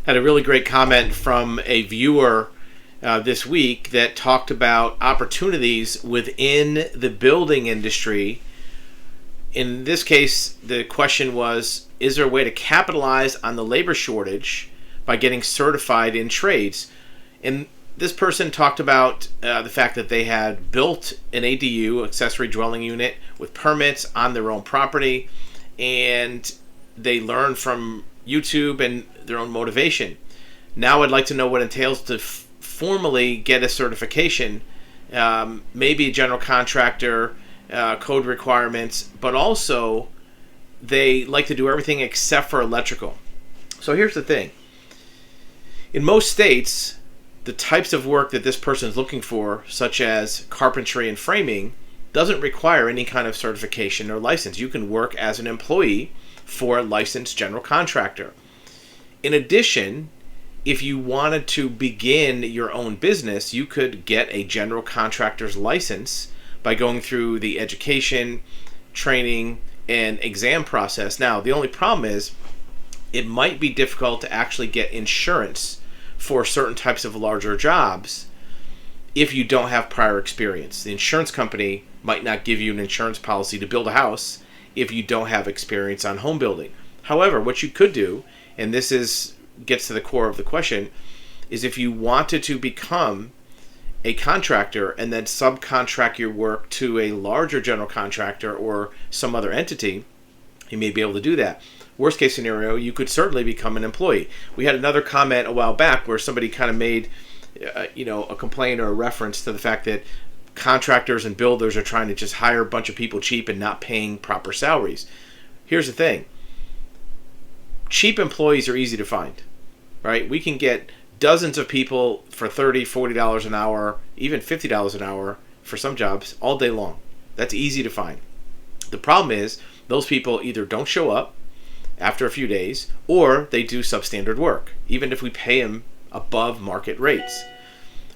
Had a really great comment from a viewer this week that talked about opportunities within the building industry. In this case, the question was, is there a way to capitalize on the labor shortage by getting certified in trades? And this person talked about the fact that they had built an ADU, accessory dwelling unit, with permits on their own property, and they learned from YouTube and their own motivation. Now I'd like to know what it entails to formally get a certification, maybe a general contractor, code requirements, but also they like to do everything except for electrical. So here's the thing. In most states, the types of work that this person is looking for, such as carpentry and framing, doesn't require any kind of certification or license. You can work as an employee for a licensed general contractor. In addition, if you wanted to begin your own business, you could get a general contractor's license by going through the education, training, and exam process. Now, the only problem is it might be difficult to actually get insurance for certain types of larger jobs if you don't have prior experience. The insurance company might not give you an insurance policy to build a house if you don't have experience on home building. However, what you could do, and this gets to the core of the question, is if you wanted to become a contractor and then subcontract your work to a larger general contractor or some other entity, you may be able to do that. Worst case scenario, you could certainly become an employee. We had another comment a while back where somebody kind of made a complaint or a reference to the fact that contractors and builders are trying to just hire a bunch of people cheap and not paying proper salaries. Here's the thing. Cheap employees are easy to find, right? We can get dozens of people for $30, $40 an hour, even $50 an hour for some jobs all day long. That's easy to find. The problem is those people either don't show up after a few days or they do substandard work, even if we pay them above market rates.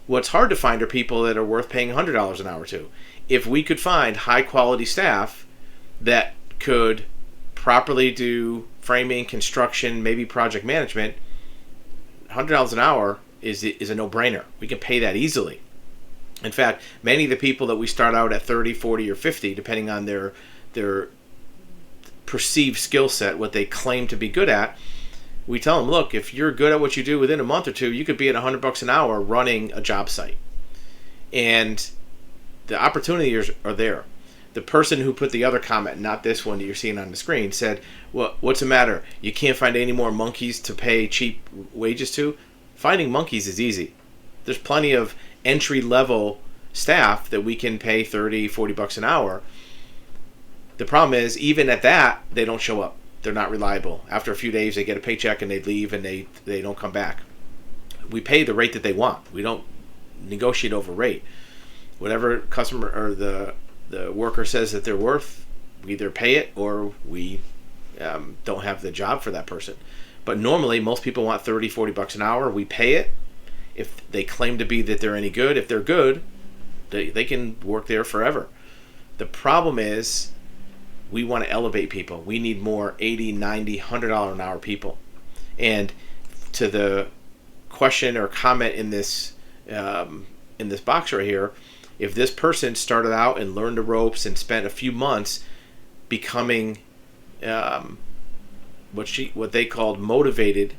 What's hard to find are people that are worth paying $100 an hour to. If we could find high quality staff that could properly do framing, construction, maybe project management, $100 an hour is a no-brainer. We can pay that easily. In fact, many of the people that we start out at 30, 40, or 50, depending on their perceived skill set, what they claim to be good at, we tell them, look, if you're good at what you do within a month or two, you could be at $100 an hour running a job site. And the opportunities are there. The person who put the other comment, not this one that you're seeing on the screen, said, well, what's the matter? You can't find any more monkeys to pay cheap wages to? Finding monkeys is easy. There's plenty of entry-level staff that we can pay $30, $40 an hour. The problem is, even at that, they don't show up. They're not reliable. After a few days, they get a paycheck and they leave and they don't come back. We pay the rate that they want. We don't negotiate over rate. Whatever customer or the worker says that they're worth, we either pay it or we don't have the job for that person. But normally, most people want $30, $40 an hour. We pay it. If they claim to be that they're any good, if they're good, they can work there forever. The problem is, we want to elevate people. We need more $80, $90, $100 an hour people. And to the question or comment in this box right here, if this person started out and learned the ropes and spent a few months becoming what they called motivated,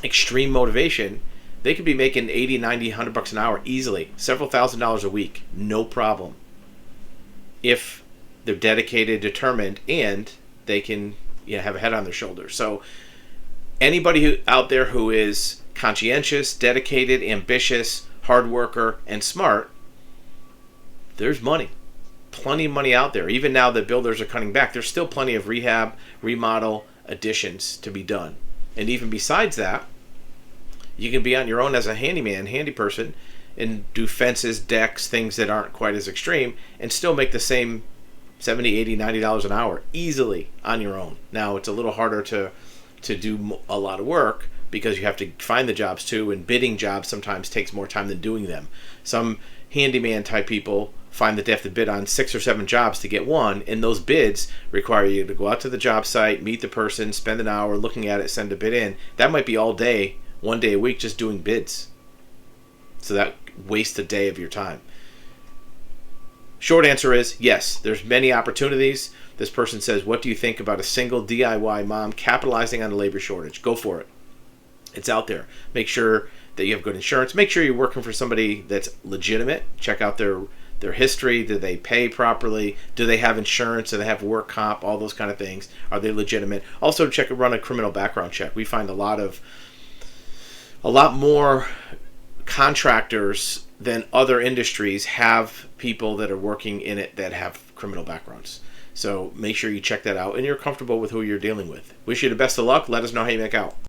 extreme motivation, they could be making $80, $90, $100 an hour easily, several $1,000s a week, no problem. If they're dedicated, determined, and they can have a head on their shoulders. So anybody out there who is conscientious, dedicated, ambitious, hard worker, and smart, there's money. Plenty of money out there. Even now that builders are cutting back, there's still plenty of rehab, remodel, additions to be done. And even besides that, you can be on your own as a handyman, handy person, and do fences, decks, things that aren't quite as extreme, and still make the same $70, $80, $90 an hour easily on your own. Now, it's a little harder to do a lot of work because you have to find the jobs too, and bidding jobs sometimes takes more time than doing them. Some handyman type people find that they have to bid on 6 or 7 jobs to get one, and those bids require you to go out to the job site, meet the person, spend an hour looking at it, send a bid in. That might be all day one day a week just doing bids. So that wastes a day of your time. Short answer is yes, there's many opportunities. This person says, what do you think about a single DIY mom capitalizing on a labor shortage? Go for it. It's out there. Make sure that you have good insurance. Make sure you're working for somebody that's legitimate. Check out their history. Do they pay properly? Do they have insurance? Do they have work comp? All those kind of things. Are they legitimate? Also, run a criminal background check. We find a lot more contractors than other industries have people that are working in it that have criminal backgrounds. So make sure you check that out and you're comfortable with who you're dealing with. Wish you the best of luck. Let us know how you make out.